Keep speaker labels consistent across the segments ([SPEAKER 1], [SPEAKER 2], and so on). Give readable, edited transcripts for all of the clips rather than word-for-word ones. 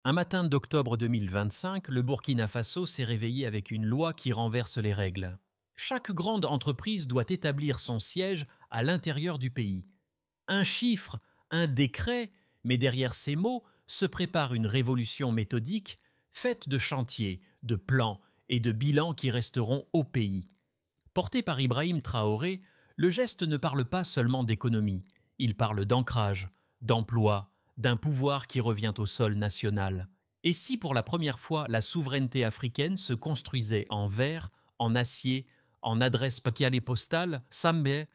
[SPEAKER 1] Un matin d'octobre 2025, le Burkina Faso s'est réveillé avec une loi qui renverse les règles. Chaque grande entreprise doit établir son siège à l'intérieur du pays. Un chiffre, un décret, mais derrière ces mots se prépare une révolution méthodique faite de chantiers, de plans et de bilans qui resteront au pays. Porté par Ibrahim Traoré, le geste ne parle pas seulement d'économie, il parle d'ancrage, d'emploi, d'un pouvoir qui revient au sol national. Et si pour la première fois la souveraineté africaine se construisait en verre, en acier, en adresse papier et postale, Sambé,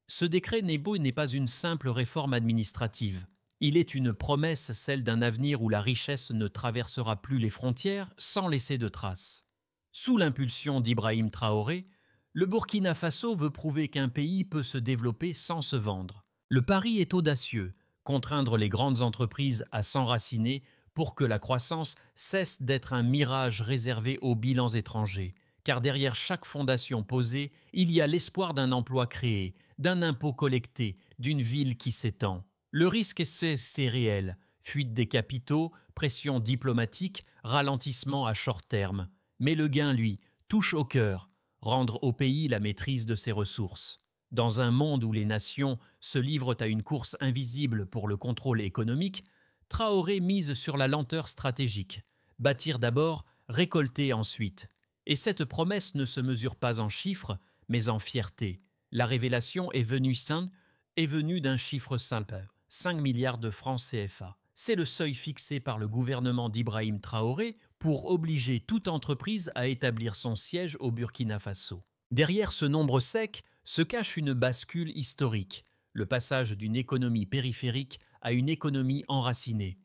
[SPEAKER 1] ce décret Nebo n'est pas une simple réforme administrative. Il est une promesse, celle d'un avenir où la richesse ne traversera plus les frontières sans laisser de traces. Sous l'impulsion d'Ibrahim Traoré, le Burkina Faso veut prouver qu'un pays peut se développer sans se vendre. Le pari est audacieux, contraindre les grandes entreprises à s'enraciner pour que la croissance cesse d'être un mirage réservé aux bilans étrangers. Car derrière chaque fondation posée, il y a l'espoir d'un emploi créé, d'un impôt collecté, d'une ville qui s'étend. Le risque, c'est réel. Fuite des capitaux, pression diplomatique, ralentissement à short terme. Mais le gain, lui, touche au cœur, rendre au pays la maîtrise de ses ressources. Dans un monde où les nations se livrent à une course invisible pour le contrôle économique, Traoré mise sur la lenteur stratégique. Bâtir d'abord, récolter ensuite. Et cette promesse ne se mesure pas en chiffres, mais en fierté. La révélation est venue d'un chiffre simple, 5 milliards de francs CFA. C'est le seuil fixé par le gouvernement d'Ibrahim Traoré pour obliger toute entreprise à établir son siège au Burkina Faso. Derrière ce nombre sec se cache une bascule historique, le passage d'une économie périphérique à une économie enracinée.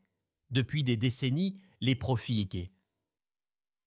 [SPEAKER 1] Depuis des décennies, les profits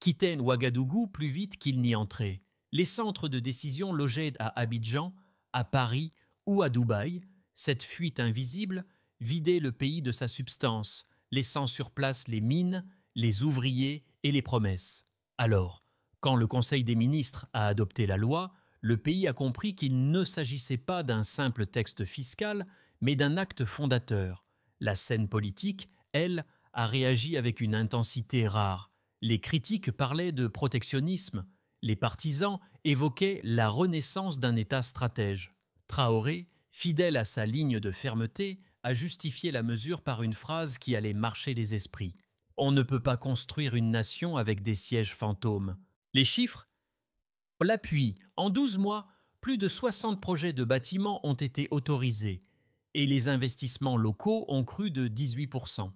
[SPEAKER 1] quittaient Ouagadougou plus vite qu'ils n'y entraient. Les centres de décision logeaient à Abidjan, à Paris ou à Dubaï. Cette fuite invisible vidait le pays de sa substance, laissant sur place les mines, les ouvriers et les promesses. Alors, quand le Conseil des ministres a adopté la loi, le pays a compris qu'il ne s'agissait pas d'un simple texte fiscal, mais d'un acte fondateur. La scène politique, elle, a réagi avec une intensité rare. Les critiques parlaient de protectionnisme, les partisans évoquaient la renaissance d'un État stratège. Traoré, fidèle à sa ligne de fermeté, a justifié la mesure par une phrase qui allait marcher les esprits. On ne peut pas construire une nation avec des sièges fantômes. Les chiffres l'appuient. En 12 mois, plus de 60 projets de bâtiments ont été autorisés et les investissements locaux ont cru de 18%.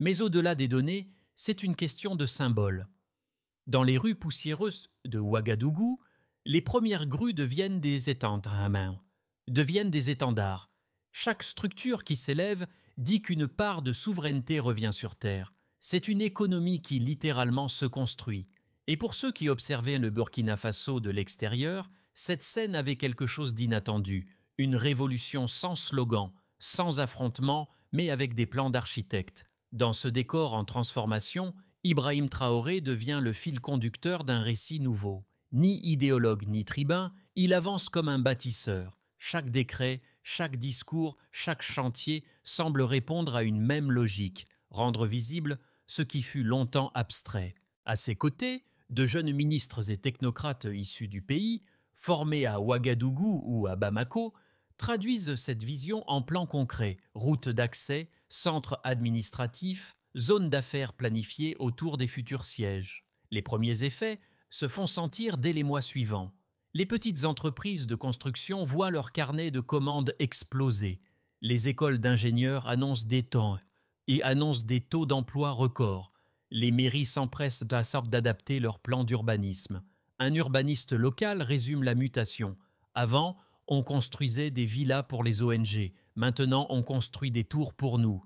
[SPEAKER 1] Mais au-delà des données, c'est une question de symbole. Dans les rues poussiéreuses de Ouagadougou, les premières grues deviennent des étendards. Chaque structure qui s'élève dit qu'une part de souveraineté revient sur Terre. C'est une économie qui littéralement se construit. Et pour ceux qui observaient le Burkina Faso de l'extérieur, cette scène avait quelque chose d'inattendu. Une révolution sans slogan, sans affrontement, mais avec des plans d'architectes. Dans ce décor en transformation, Ibrahim Traoré devient le fil conducteur d'un récit nouveau. Ni idéologue ni tribun, il avance comme un bâtisseur. Chaque décret, chaque discours, chaque chantier semble répondre à une même logique, rendre visible ce qui fut longtemps abstrait. À ses côtés, de jeunes ministres et technocrates issus du pays, formés à Ouagadougou ou à Bamako, traduisent cette vision en plans concrets, routes d'accès, centres administratifs, zones d'affaires planifiées autour des futurs sièges. Les premiers effets se font sentir dès les mois suivants. Les petites entreprises de construction voient leur carnet de commandes exploser. Les écoles d'ingénieurs annoncent des temps et annoncent des taux d'emploi records. Les mairies s'empressent d'adapter leurs plans d'urbanisme. Un urbaniste local résume la mutation. Avant, on construisait des villas pour les ONG. Maintenant, on construit des tours pour nous.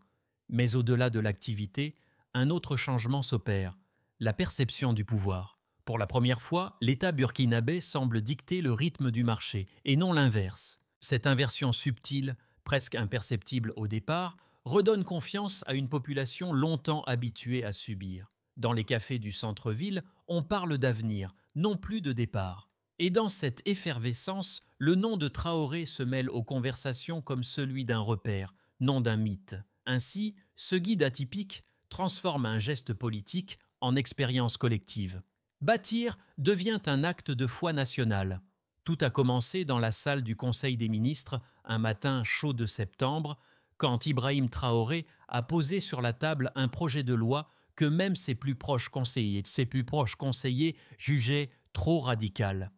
[SPEAKER 1] Mais au-delà de l'activité, un autre changement s'opère, la perception du pouvoir. Pour la première fois, l'État burkinabé semble dicter le rythme du marché, et non l'inverse. Cette inversion subtile, presque imperceptible au départ, redonne confiance à une population longtemps habituée à subir. Dans les cafés du centre-ville, on parle d'avenir, non plus de départ. Et dans cette effervescence, le nom de Traoré se mêle aux conversations comme celui d'un repère, non d'un mythe. Ainsi, ce guide atypique, transforme un geste politique en expérience collective. Bâtir devient un acte de foi nationale. Tout a commencé dans la salle du Conseil des ministres un matin chaud de septembre, quand Ibrahim Traoré a posé sur la table un projet de loi que même ses plus proches conseillers jugeaient trop radical.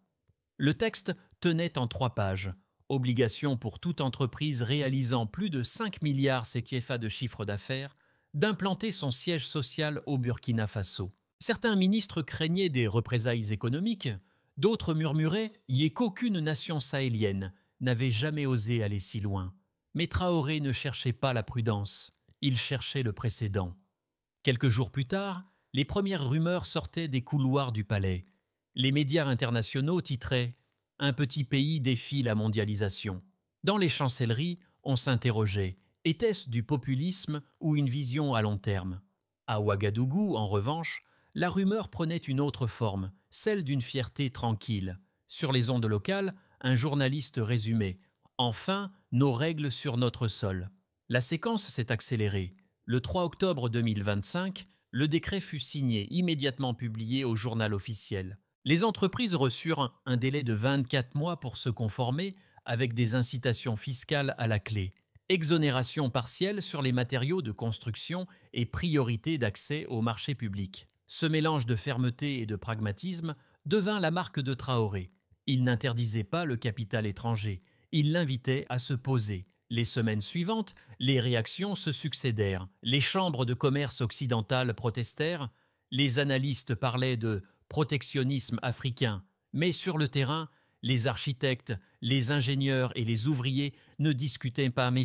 [SPEAKER 1] Le texte tenait en 3 pages. Obligation pour toute entreprise réalisant plus de 5 milliards CFA de chiffre d'affaires d'implanter son siège social au Burkina Faso. Certains ministres craignaient des représailles économiques, d'autres murmuraient qu'aucune nation sahélienne n'avait jamais osé aller si loin. Mais Traoré ne cherchait pas la prudence, il cherchait le précédent. Quelques jours plus tard, les premières rumeurs sortaient des couloirs du palais. Les médias internationaux titraient « Un petit pays défie la mondialisation ». Dans les chancelleries, on s'interrogeait « Était-ce du populisme ou une vision à long terme ?» À Ouagadougou, en revanche, la rumeur prenait une autre forme, celle d'une fierté tranquille. Sur les ondes locales, un journaliste résumait « Enfin, nos règles sur notre sol ». La séquence s'est accélérée. Le 3 octobre 2025, le décret fut signé, immédiatement publié au journal officiel. Les entreprises reçurent un délai de 24 mois pour se conformer, avec des incitations fiscales à la clé. Exonération partielle sur les matériaux de construction et priorité d'accès au marché public. Ce mélange de fermeté et de pragmatisme devint la marque de Traoré. Il n'interdisait pas le capital étranger, il l'invitait à se poser. Les semaines suivantes, les réactions se succédèrent. Les chambres de commerce occidentales protestèrent, les analystes parlaient de protectionnisme africain, mais sur le terrain, les architectes, les ingénieurs et les ouvriers ne discutaient pas, mais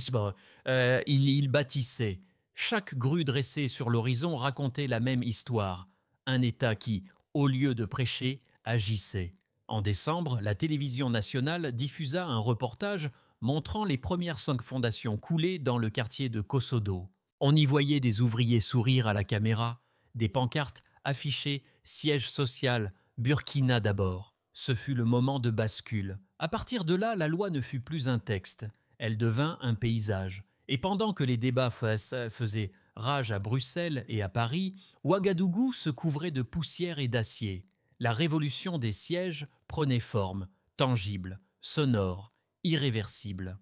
[SPEAKER 1] ils bâtissaient. Chaque grue dressée sur l'horizon racontait la même histoire. Un État qui, au lieu de prêcher, agissait. En décembre, la télévision nationale diffusa un reportage montrant les premières 5 fondations coulées dans le quartier de Kosodo. On y voyait des ouvriers sourire à la caméra, des pancartes affichées « Siège social, Burkina d'abord ». Ce fut le moment de bascule. À partir de là, la loi ne fut plus un texte, elle devint un paysage. Et pendant que les débats faisaient rage à Bruxelles et à Paris, Ouagadougou se couvrait de poussière et d'acier. La révolution des sièges prenait forme, tangible, sonore, irréversible.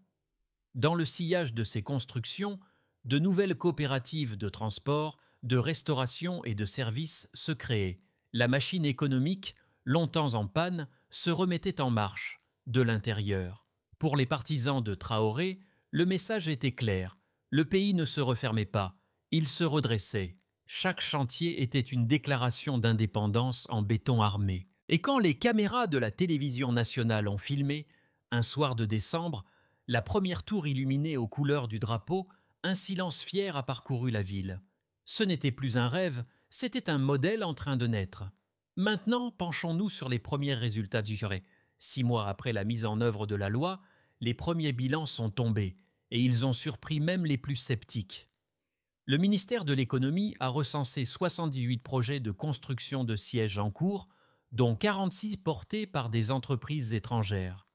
[SPEAKER 1] Dans le sillage de ces constructions, de nouvelles coopératives de transport, de restauration et de services se créaient. La machine économique, longtemps en panne, se remettait en marche, de l'intérieur. Pour les partisans de Traoré, le message était clair. Le pays ne se refermait pas, il se redressait. Chaque chantier était une déclaration d'indépendance en béton armé. Et quand les caméras de la télévision nationale ont filmé, un soir de décembre, la première tour illuminée aux couleurs du drapeau, un silence fier a parcouru la ville. Ce n'était plus un rêve, c'était un modèle en train de naître. Maintenant, penchons-nous sur les premiers résultats du Corée. 6 mois après la mise en œuvre de la loi, les premiers bilans sont tombés, et ils ont surpris même les plus sceptiques. Le ministère de l'économie a recensé 78 projets de construction de sièges en cours, dont 46 portés par des entreprises étrangères.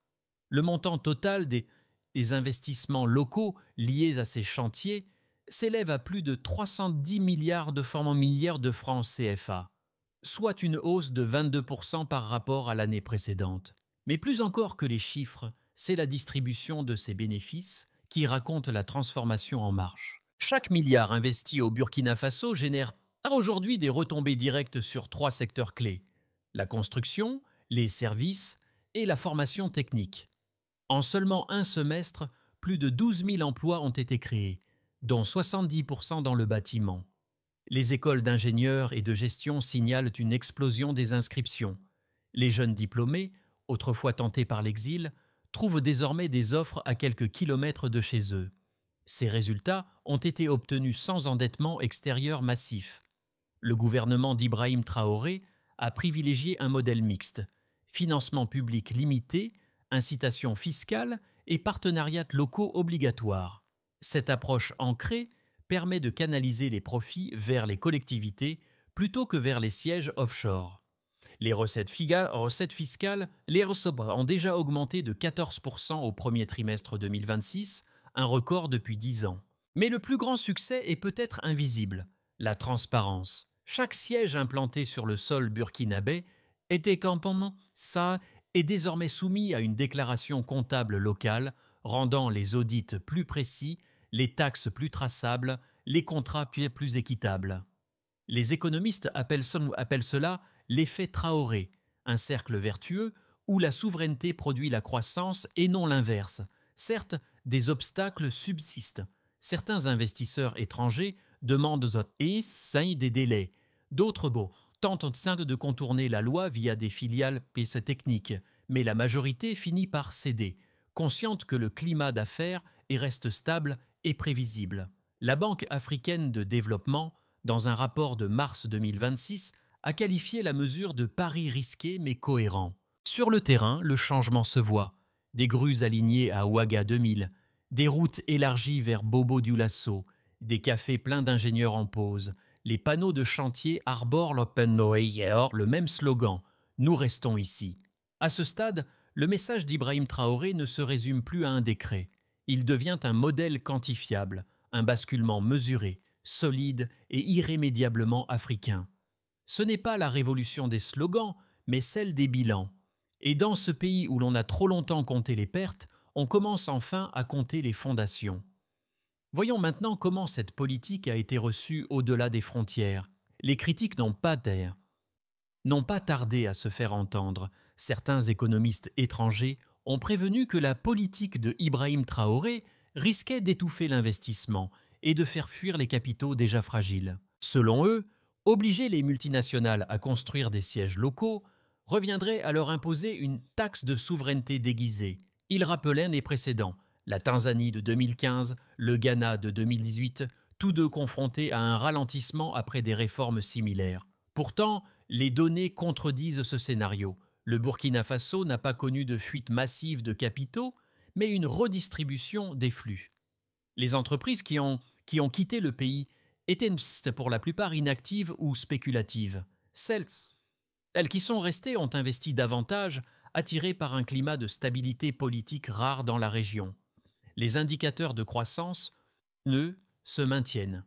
[SPEAKER 1] Le montant total des investissements locaux liés à ces chantiers s'élève à plus de 310 milliards de francs CFA, soit une hausse de 22% par rapport à l'année précédente. Mais plus encore que les chiffres, c'est la distribution de ces bénéfices qui raconte la transformation en marche. Chaque milliard investi au Burkina Faso génère aujourd'hui des retombées directes sur 3 secteurs clés: la construction, les services et la formation technique. En seulement un semestre, plus de 12 000 emplois ont été créés, dont 70% dans le bâtiment. Les écoles d'ingénieurs et de gestion signalent une explosion des inscriptions. Les jeunes diplômés, autrefois tentés par l'exil, trouvent désormais des offres à quelques kilomètres de chez eux. Ces résultats ont été obtenus sans endettement extérieur massif. Le gouvernement d'Ibrahim Traoré a privilégié un modèle mixte: financement public limité, incitations fiscales et partenariats locaux obligatoires. Cette approche ancrée permet de canaliser les profits vers les collectivités plutôt que vers les sièges offshore. Les recettes fiscales ont déjà augmenté de 14% au premier trimestre 2026, un record depuis 10 ans. Mais le plus grand succès est peut-être invisible: La transparence. Chaque siège implanté sur le sol burkinabé était campement ça est désormais soumis à une déclaration comptable locale rendant les audits plus précis, les taxes plus traçables, les contrats plus équitables. Les économistes appellent cela l'effet Traoré, un cercle vertueux où la souveraineté produit la croissance et non l'inverse. Certes, des obstacles subsistent. Certains investisseurs étrangers demandent des délais. D'autres tentent de contourner la loi via des filiales PC techniques, mais la majorité finit par céder, consciente que le climat d'affaires reste stable et prévisible. La Banque africaine de développement, dans un rapport de mars 2026, a qualifié la mesure de pari risqué mais cohérent. Sur le terrain, le changement se voit. Des grues alignées à Ouaga 2000, des routes élargies vers Bobo Dioulasso, des cafés pleins d'ingénieurs en pause. Les panneaux de chantier arborent le même slogan « Nous restons ici ». À ce stade, le message d'Ibrahim Traoré ne se résume plus à un décret. Il devient un modèle quantifiable, un basculement mesuré, solide et irrémédiablement africain. Ce n'est pas la révolution des slogans, mais celle des bilans. Et dans ce pays où l'on a trop longtemps compté les pertes, on commence enfin à compter les fondations. Voyons maintenant comment cette politique a été reçue au-delà des frontières. Les critiques n'ont pas tardé à se faire entendre. Certains économistes étrangers ont prévenu que la politique de Ibrahim Traoré risquait d'étouffer l'investissement et de faire fuir les capitaux déjà fragiles. Selon eux, obliger les multinationales à construire des sièges locaux reviendrait à leur imposer une taxe de souveraineté déguisée. Ils rappelaient les précédents, la Tanzanie de 2015, le Ghana de 2018, tous deux confrontés à un ralentissement après des réformes similaires. Pourtant, les données contredisent ce scénario. Le Burkina Faso n'a pas connu de fuite massive de capitaux, mais une redistribution des flux. Les entreprises qui ont quitté le pays étaient pour la plupart inactives ou spéculatives. Celles qui sont restées ont investi davantage, attirées par un climat de stabilité politique rare dans la région. Les indicateurs de croissance, eux, se maintiennent.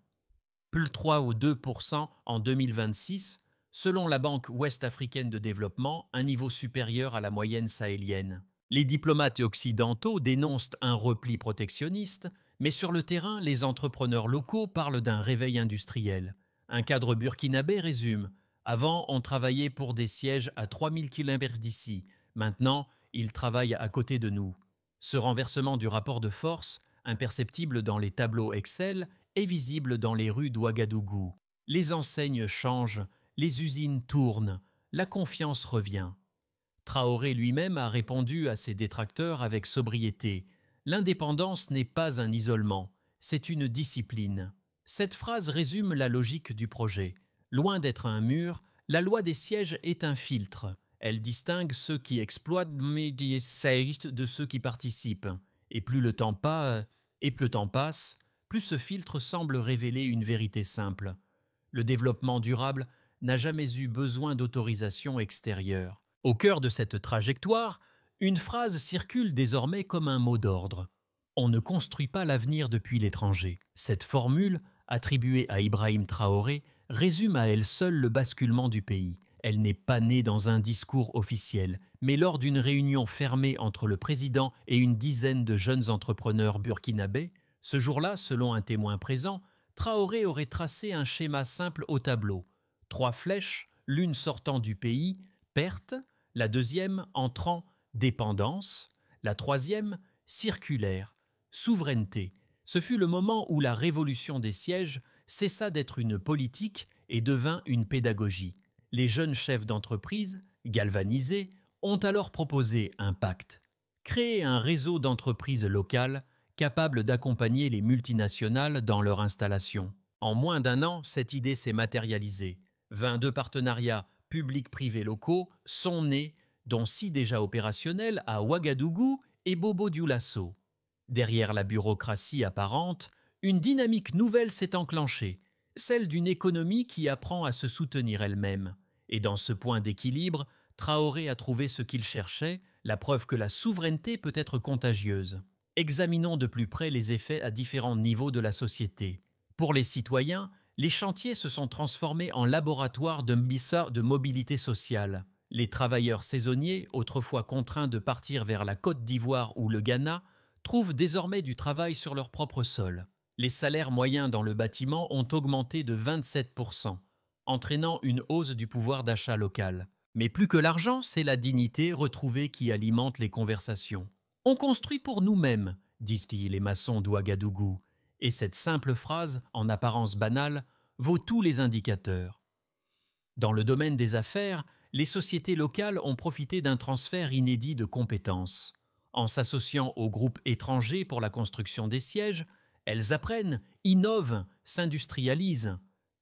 [SPEAKER 1] Plus 3 ou 2% en 2026, selon la Banque ouest-africaine de développement, un niveau supérieur à la moyenne sahélienne. Les diplomates occidentaux dénoncent un repli protectionniste, mais sur le terrain, les entrepreneurs locaux parlent d'un réveil industriel. Un cadre burkinabé résume « Avant, on travaillait pour des sièges à 3000 km d'ici. Maintenant, ils travaillent à côté de nous. » Ce renversement du rapport de force, imperceptible dans les tableaux Excel, est visible dans les rues d'Ouagadougou. Les enseignes changent, les usines tournent, la confiance revient. Traoré lui-même a répondu à ses détracteurs avec sobriété. L'indépendance n'est pas un isolement, c'est une discipline. Cette phrase résume la logique du projet. Loin d'être un mur, la loi des sièges est un filtre. Elle distingue ceux qui exploitent de ceux qui participent. Et plus le temps passe, plus ce filtre semble révéler une vérité simple. Le développement durable n'a jamais eu besoin d'autorisation extérieure. Au cœur de cette trajectoire, une phrase circule désormais comme un mot d'ordre. On ne construit pas l'avenir depuis l'étranger. Cette formule, attribuée à Ibrahim Traoré, résume à elle seule le basculement du pays. Elle n'est pas née dans un discours officiel, mais lors d'une réunion fermée entre le président et une dizaine de jeunes entrepreneurs burkinabés. Ce jour-là, selon un témoin présent, Traoré aurait tracé un schéma simple au tableau. 3 flèches, l'une sortant du pays, perte, la deuxième entrant, dépendance, la troisième, circulaire, souveraineté. Ce fut le moment où la révolution des sièges cessa d'être une politique et devint une pédagogie. Les jeunes chefs d'entreprise, galvanisés, ont alors proposé un pacte. Créer un réseau d'entreprises locales capable d'accompagner les multinationales dans leur installation. En moins d'1 an, cette idée s'est matérialisée. 22 partenariats publics-privés locaux sont nés, dont 6 déjà opérationnels à Ouagadougou et Bobo Dioulasso. Derrière la bureaucratie apparente, une dynamique nouvelle s'est enclenchée, celle d'une économie qui apprend à se soutenir elle-même. Et dans ce point d'équilibre, Traoré a trouvé ce qu'il cherchait, la preuve que la souveraineté peut être contagieuse. Examinons de plus près les effets à différents niveaux de la société. Pour les citoyens, Les chantiers se sont transformés en laboratoires de mobilité sociale. Les travailleurs saisonniers, autrefois contraints de partir vers la Côte d'Ivoire ou le Ghana, trouvent désormais du travail sur leur propre sol. Les salaires moyens dans le bâtiment ont augmenté de 27%, entraînant une hausse du pouvoir d'achat local. Mais plus que l'argent, c'est la dignité retrouvée qui alimente les conversations. On construit pour nous-mêmes, disent-ils les maçons d'Ouagadougou, et cette simple phrase, en apparence banale, vaut tous les indicateurs. Dans le domaine des affaires, les sociétés locales ont profité d'un transfert inédit de compétences. En s'associant aux groupes étrangers pour la construction des sièges, elles apprennent, innovent, s'industrialisent.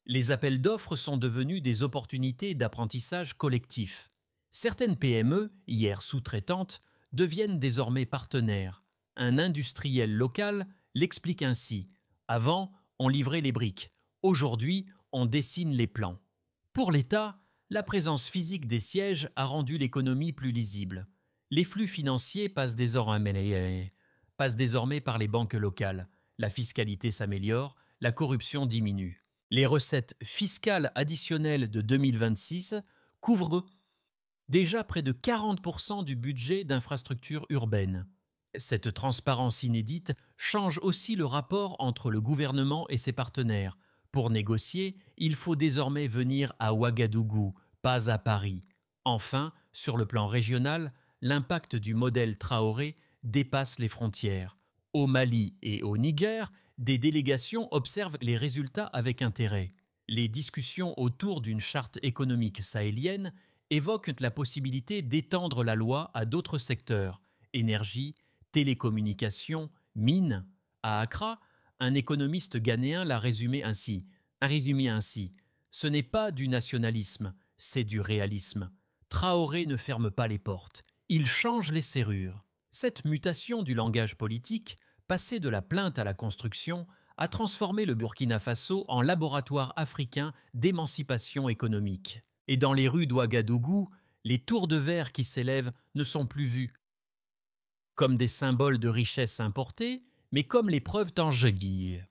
[SPEAKER 1] Les appels d'offres sont devenus des opportunités d'apprentissage collectif. Certaines PME, hier sous-traitantes, deviennent désormais partenaires. Un industriel local l'explique ainsi. Avant, on livrait les briques. Aujourd'hui, on dessine les plans. Pour l'État, la présence physique des sièges a rendu l'économie plus lisible. Les flux financiers passent désormais par les banques locales. La fiscalité s'améliore, la corruption diminue. Les recettes fiscales additionnelles de 2026 couvrent déjà près de 40% du budget d'infrastructures urbaines. Cette transparence inédite change aussi le rapport entre le gouvernement et ses partenaires. Pour négocier, il faut désormais venir à Ouagadougou, pas à Paris. Enfin, sur le plan régional, l'impact du modèle Traoré dépasse les frontières. Au Mali et au Niger, des délégations observent les résultats avec intérêt. Les discussions autour d'une charte économique sahélienne évoquent la possibilité d'étendre la loi à d'autres secteurs, énergie, télécommunications, mines. À Accra, un économiste ghanéen l'a résumé ainsi. Ce n'est pas du nationalisme, c'est du réalisme. Traoré ne ferme pas les portes, il change les serrures. Cette mutation du langage politique, passé de la plainte à la construction, a transformé le Burkina Faso en laboratoire africain d'émancipation économique. Et dans les rues d'Ouagadougou, les tours de verre qui s'élèvent ne sont plus vues comme des symboles de richesse importée, mais comme les preuves tangibles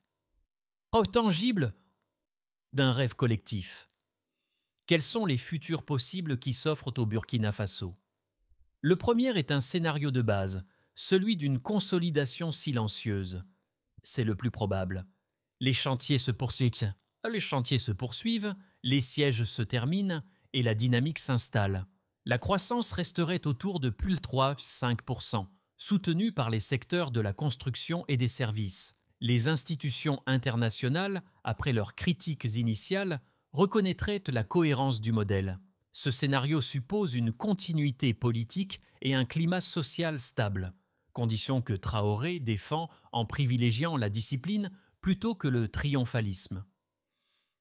[SPEAKER 1] d'un rêve collectif. Quels sont les futurs possibles qui s'offrent au Burkina Faso? Le premier est un scénario de base, celui d'une consolidation silencieuse. C'est le plus probable. Les chantiers se poursuivent, les sièges se terminent et la dynamique s'installe. La croissance resterait autour de plus de 3-5%, soutenue par les secteurs de la construction et des services. Les institutions internationales, après leurs critiques initiales, reconnaîtraient la cohérence du modèle. Ce scénario suppose une continuité politique et un climat social stable, condition que Traoré défend en privilégiant la discipline plutôt que le triomphalisme.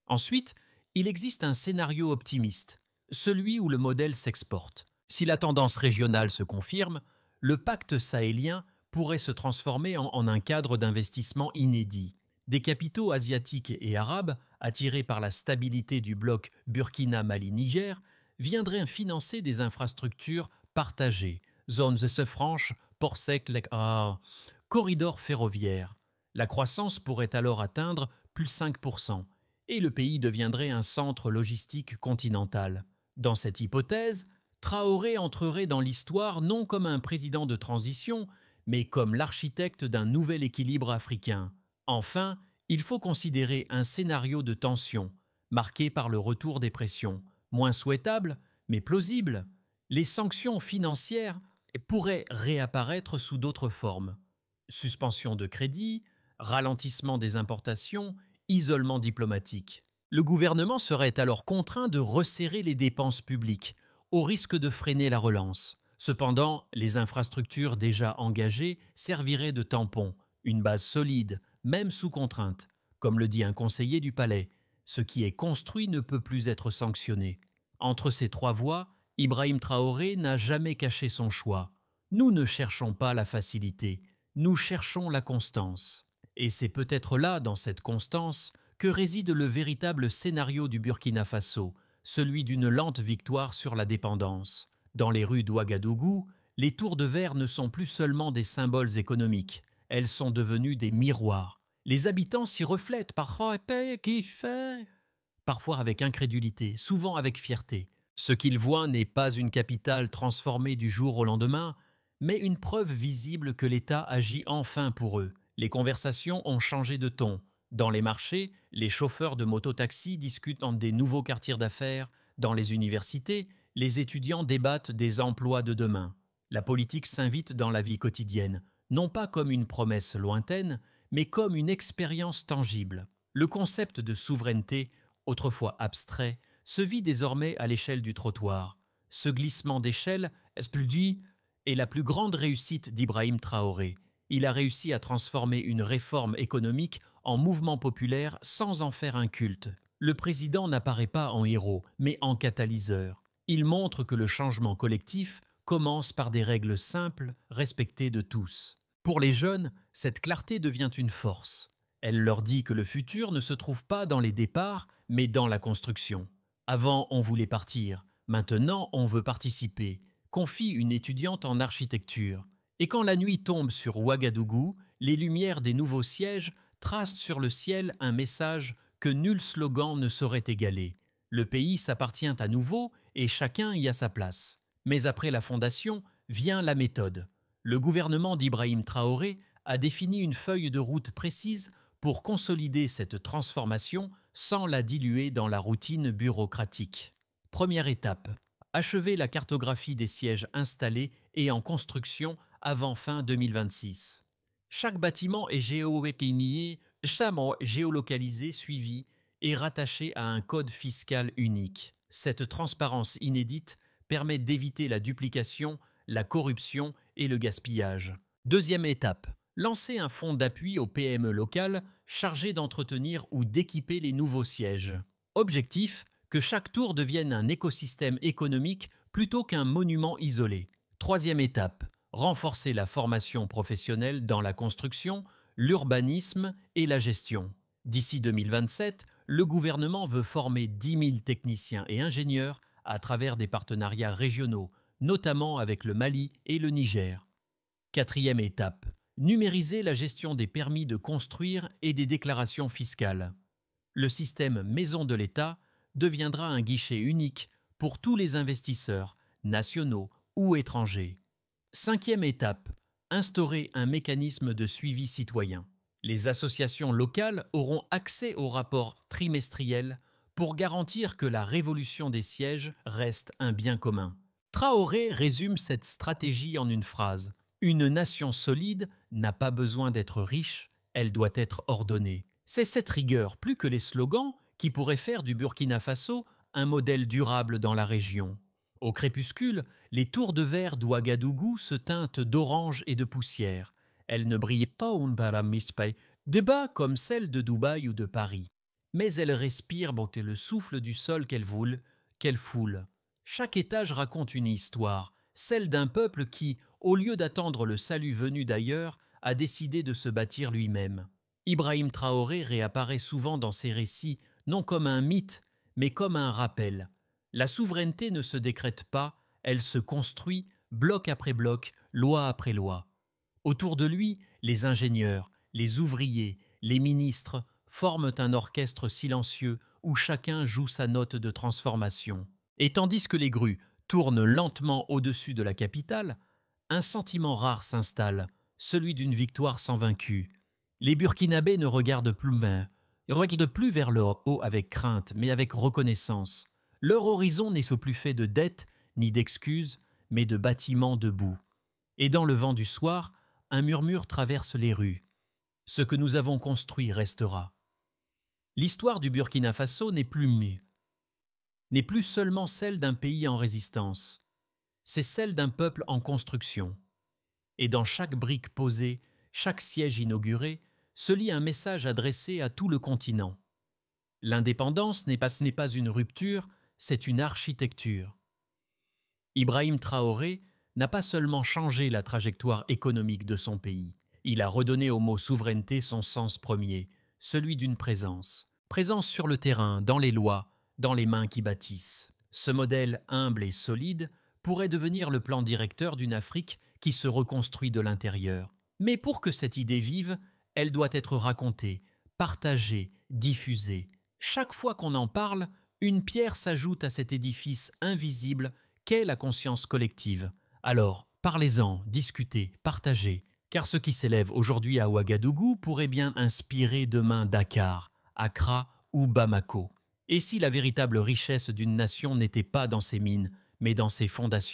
[SPEAKER 1] Ensuite, il existe un scénario optimiste, celui où le modèle s'exporte. Si la tendance régionale se confirme, le pacte sahélien pourrait se transformer en un cadre d'investissement inédit. Des capitaux asiatiques et arabes, attirés par la stabilité du bloc Burkina-Mali-Niger, viendraient financer des infrastructures partagées, zones franches, ports secs, corridors ferroviaires. La croissance pourrait alors atteindre plus 5%, et le pays deviendrait un centre logistique continental. Dans cette hypothèse, Traoré entrerait dans l'histoire non comme un président de transition, mais comme l'architecte d'un nouvel équilibre africain. Enfin, il faut considérer un scénario de tension, marqué par le retour des pressions, moins souhaitable, mais plausible. Les sanctions financières pourraient réapparaître sous d'autres formes. Suspension de crédit, ralentissement des importations, isolement diplomatique. Le gouvernement serait alors contraint de resserrer les dépenses publiques, au risque de freiner la relance. Cependant, les infrastructures déjà engagées serviraient de tampon, une base solide, même sous contrainte. Comme le dit un conseiller du palais, ce qui est construit ne peut plus être sanctionné. Entre ces trois voies, Ibrahim Traoré n'a jamais caché son choix. Nous ne cherchons pas la facilité, nous cherchons la constance. Et c'est peut-être là, dans cette constance, que réside le véritable scénario du Burkina Faso, celui d'une lente victoire sur la dépendance. Dans les rues d'Ouagadougou, les tours de verre ne sont plus seulement des symboles économiques, elles sont devenues des miroirs. Les habitants s'y reflètent parfois avec incrédulité, souvent avec fierté. Ce qu'ils voient n'est pas une capitale transformée du jour au lendemain, mais une preuve visible que l'État agit enfin pour eux. Les conversations ont changé de ton. Dans les marchés, les chauffeurs de mototaxi discutent en des nouveaux quartiers d'affaires. Dans les universités, les étudiants débattent des emplois de demain. La politique s'invite dans la vie quotidienne, non pas comme une promesse lointaine, mais comme une expérience tangible. Le concept de souveraineté, autrefois abstrait, se vit désormais à l'échelle du trottoir. Ce glissement d'échelle, est la plus grande réussite d'Ibrahim Traoré. Il a réussi à transformer une réforme économique en mouvement populaire sans en faire un culte. Le président n'apparaît pas en héros, mais en catalyseur. Il montre que le changement collectif commence par des règles simples, respectées de tous. Pour les jeunes, cette clarté devient une force. Elle leur dit que le futur ne se trouve pas dans les départs, mais dans la construction. Avant, on voulait partir. Maintenant, on veut participer, confie une étudiante en architecture. Et quand la nuit tombe sur Ouagadougou, les lumières des nouveaux sièges tracent sur le ciel un message que nul slogan ne saurait égaler. Le pays s'appartient à nouveau et chacun y a sa place. Mais après la fondation, vient la méthode. Le gouvernement d'Ibrahim Traoré a défini une feuille de route précise pour consolider cette transformation sans la diluer dans la routine bureaucratique. Première étape, achever la cartographie des sièges installés et en construction avant fin 2026. Chaque bâtiment est géolocalisé, suivi et rattaché à un code fiscal unique. Cette transparence inédite permet d'éviter la duplication, la corruption et le gaspillage. Deuxième étape, lancer un fonds d'appui aux PME locales chargé d'entretenir ou d'équiper les nouveaux sièges. Objectif, que chaque tour devienne un écosystème économique plutôt qu'un monument isolé. Troisième étape, renforcer la formation professionnelle dans la construction, l'urbanisme et la gestion. D'ici 2027, le gouvernement veut former 10 000 techniciens et ingénieurs à travers des partenariats régionaux, notamment avec le Mali et le Niger. Quatrième étape, numériser la gestion des permis de construire et des déclarations fiscales. Le système Maison de l'État deviendra un guichet unique pour tous les investisseurs, nationaux ou étrangers. Cinquième étape, instaurer un mécanisme de suivi citoyen. Les associations locales auront accès aux rapports trimestriels pour garantir que la révolution des sièges reste un bien commun. Traoré résume cette stratégie en une phrase. Une nation solide n'a pas besoin d'être riche, elle doit être ordonnée. C'est cette rigueur, plus que les slogans, qui pourrait faire du Burkina Faso un modèle durable dans la région. Au crépuscule, les tours de verre d'Ouagadougou se teintent d'orange et de poussière. Elles ne brillent pas de bas comme celles de Dubaï ou de Paris. Mais elles respirent le souffle du sol qu'elles foulent. Chaque étage raconte une histoire, celle d'un peuple qui, au lieu d'attendre le salut venu d'ailleurs, a décidé de se bâtir lui-même. Ibrahim Traoré réapparaît souvent dans ses récits, non comme un mythe, mais comme un rappel. La souveraineté ne se décrète pas, elle se construit, bloc après bloc, loi après loi. Autour de lui, les ingénieurs, les ouvriers, les ministres forment un orchestre silencieux où chacun joue sa note de transformation. Et tandis que les grues tournent lentement au-dessus de la capitale, un sentiment rare s'installe, celui d'une victoire sans vaincu. Les Burkinabés ne regardent plus vers le haut avec crainte, mais avec reconnaissance. Leur horizon n'est plus fait de dettes ni d'excuses, mais de bâtiments debout. Et dans le vent du soir, un murmure traverse les rues. Ce que nous avons construit restera. L'histoire du Burkina Faso n'est plus seulement celle d'un pays en résistance. C'est celle d'un peuple en construction. Et dans chaque brique posée, chaque siège inauguré, se lit un message adressé à tout le continent. L'indépendance n'est pas une rupture, c'est une architecture. Ibrahim Traoré n'a pas seulement changé la trajectoire économique de son pays, il a redonné au mot souveraineté son sens premier, celui d'une présence. Présence sur le terrain, dans les lois, dans les mains qui bâtissent. Ce modèle humble et solide pourrait devenir le plan directeur d'une Afrique qui se reconstruit de l'intérieur. Mais pour que cette idée vive, Elle doit être racontée, partagée, diffusée. Chaque fois qu'on en parle, une pierre s'ajoute à cet édifice invisible qu'est la conscience collective. Alors, parlez-en, discutez, partagez, car ce qui s'élève aujourd'hui à Ouagadougou pourrait bien inspirer demain Dakar, Accra ou Bamako. Et si la véritable richesse d'une nation n'était pas dans ses mines, mais dans ses fondations?